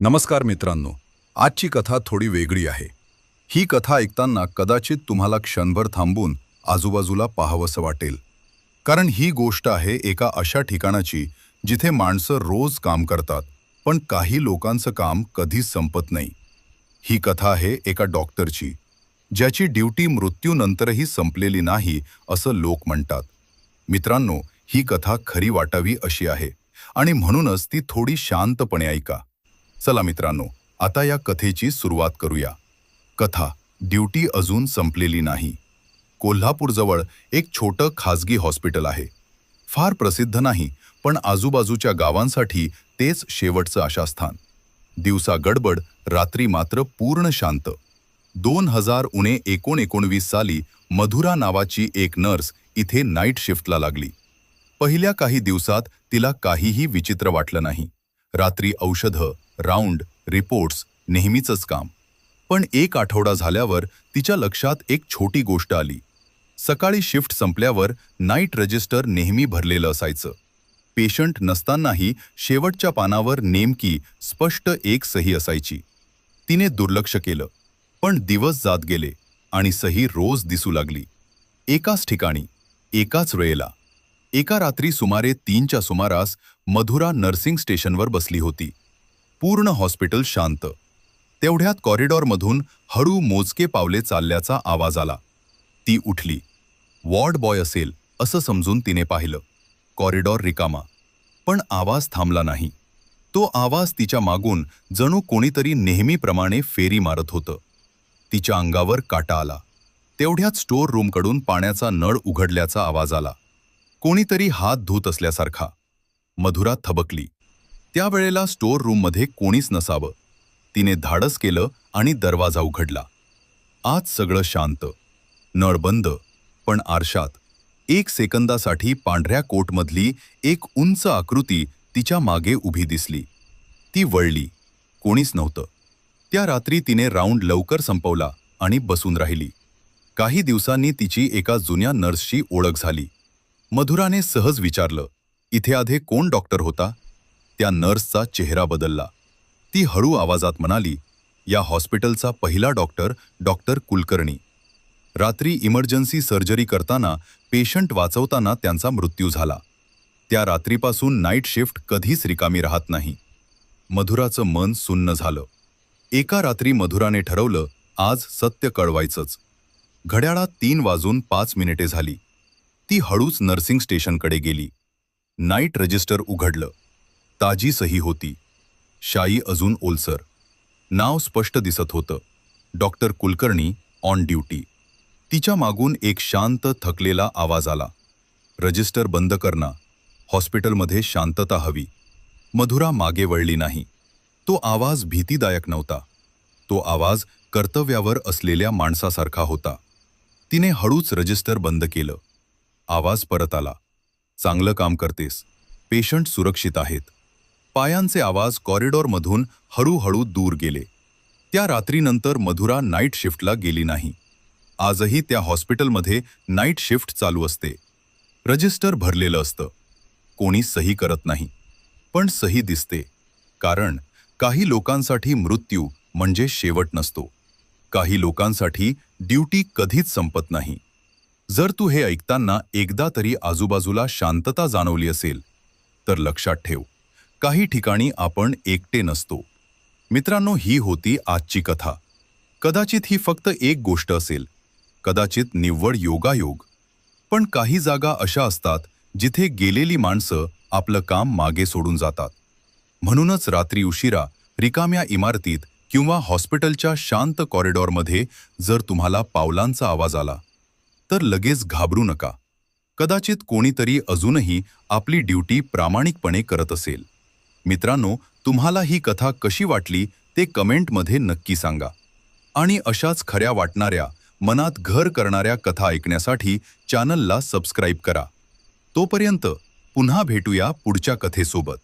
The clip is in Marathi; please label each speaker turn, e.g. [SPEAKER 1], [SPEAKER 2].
[SPEAKER 1] नमस्कार मित्रांनो, आजची कथा थोडी वेगळी आहे. ही कथा ऐकताना कदाचित तुम्हाला क्षणभर थांबून आजूबाजूला पाहावंसं वाटेल. कारण ही गोष्ट आहे एका अशा ठिकाणाची जिथे माणसं रोज काम करतात, पण काही लोकांचं काम कधीच संपत नाही. ही कथा आहे एका डॉक्टरची, ज्याची ड्युटी मृत्यूनंतरही संपलेली नाही असं लोक म्हणतात. मित्रांनो, ही कथा खरी वाटावी अशी आहे आणि म्हणूनच ती थोडी शांतपणे ऐका. चला मित्रांनो, आता या कथेची सुरुवात करूया. कथा ड्युटी अजून संपलेली नाही. कोल्हापूरजवळ एक छोटं खाजगी हॉस्पिटल आहे. फार प्रसिद्ध नाही, पण आजूबाजूच्या गावांसाठी तेच शेवटचं आशास्थान. दिवसा गडबड, रात्री मात्र पूर्ण शांत. 2019 साली मधुरा नावाची एक नर्स इथे नाईट शिफ्टला लागली. पहिल्या काही दिवसात तिला काहीही विचित्र वाटलं नाही. रात्री औषधं, राऊंड, रिपोर्ट्स, नेहमीचंच काम. पण एक आठवडा झाल्यावर तिच्या लक्षात एक छोटी गोष्ट आली. सकाळी शिफ्ट संपल्यावर नाईट रजिस्टर नेहमी भरलेलं असायचं. पेशंट नसतानाही शेवटच्या पानावर नेमकी स्पष्ट एक सही असायची. तिने दुर्लक्ष केलं, पण दिवस जात गेले आणि सही रोज दिसू लागली. एकाच ठिकाणी, एकाच वेळेला. एका रात्री सुमारे 3च्या सुमारास मधुरा नर्सिंग स्टेशनवर बसली होती. पूर्ण हॉस्पिटल शांत. तेवढ्यात कॉरिडॉरमधून हळू मोजके पावले चालल्याचा आवाज आला. ती उठली. वॉर्ड बॉय असेल असं समजून तिने पाहिलं. कॉरिडॉर रिकामा, पण आवाज थांबला नाही. तो आवाज तिच्या मागून जणू कोणीतरी नेहमीप्रमाणे फेरी मारत होतं. तिच्या अंगावर काटा आला. तेवढ्यात स्टोअर रूमकडून पाण्याचा नळ उघडल्याचा आवाज आला. कोणीतरी हात धुत असल्यासारखा. मधुरा थबकली. त्यावेळेला स्टोअर रूममध्ये कोणीच नसावं. तिने धाडस केलं आणि दरवाजा उघडला. आत सगळं शांत. नळ बंद, पण आरशात 1 सेकंदासाठी पांढऱ्या कोटमधली एक उंच आकृती तिच्या मागे उभी दिसली. ती वळली. कोणीच नव्हतं. त्या रात्री तिने राऊंड लवकर संपवला आणि बसून राहिली. काही दिवसांनी तिची एका जुन्या नर्सशी ओळख झाली. मधुराने सहज विचारलं, इथे आधी कोण डॉक्टर होता? त्या नर्सचा चेहरा बदलला. ती हळू आवाजात म्हणाली, या हॉस्पिटलचा पहिला डॉक्टर डॉक्टर कुलकर्णी. रात्री इमर्जन्सी सर्जरी करताना पेशंट वाचवताना त्यांचा मृत्यू झाला. त्या रात्रीपासून नाईट शिफ्ट कधीच रिकामी राहत नाही. मधुराचं मन सुन्न झालं. एका रात्री मधुराने ठरवलं, आज सत्य कळवायचंच. घड्याळात 3:05 झाली. ती हळूच नर्सिंग स्टेशनकडे गेली. नाईट रजिस्टर उघडलं. ताजी सही होती. शाई अजून ओलसर. नाव स्पष्ट दिसत होतं, डॉक्टर कुलकर्णी, ऑन ड्युटी. तिच्या मागून एक शांत थकलेला आवाज आला, रजिस्टर बंद करना. हॉस्पिटलमध्ये शांतता हवी. मधुरा मागे वळली नाही. तो आवाज भीतीदायक नव्हता. तो आवाज कर्तव्यावर असलेल्या माणसासारखा होता. तिने हळूच रजिस्टर बंद केलं. आवाज परत आला, चांगलं काम करतेस. पेशंट सुरक्षित आहेत. पायांचे आवाज कॉरिडॉरमधून हळूहळू दूर गेले. त्या रात्रीनंतर मधुरा नाईट शिफ्टला गेली नाही. आजही त्या हॉस्पिटलमध्ये नाईट शिफ्ट चालू असते. रजिस्टर भरलेलं असतं. कोणी सही करत नाही, पण सही दिसते. कारण काही लोकांसाठी मृत्यू म्हणजे शेवट नसतो. काही लोकांसाठी ड्युटी कधीच संपत नाही. जर तू हे ऐकताना एकदा तरी आजूबाजूला शांतता जाणवली असेल, तर लक्षात ठेव, काही ठिकाणी आपण एकटे नसतो. मित्रांनो, ही होती आजची कथा. कदाचित ही फक्त एक गोष्ट असेल, कदाचित निव्वळ योगायोग. पण काही जागा अशा असतात जिथे गेलेली माणसं आपलं काम मागे सोडून जातात. म्हणूनच रात्री उशिरा रिकाम्या इमारतीत किंवा हॉस्पिटलच्या शांत कॉरिडॉरमध्ये जर तुम्हाला पावलांचा आवाज आला, तर लगेच घाबरू नका. कदाचित कोणीतरी अजूनही आपली ड्युटी प्रामाणिकपणे करत असेल. मित्रांनो, तुम्हाला ही कथा कशी वाटली ते कमेंटमध्ये नक्की सांगा. आणि अशाच खऱ्या वाटणाऱ्या, मनात घर करणाऱ्या कथा ऐकण्यासाठी चॅनलला सबस्क्राईब करा. तोपर्यंत पुन्हा भेटूया पुढच्या कथेसोबत.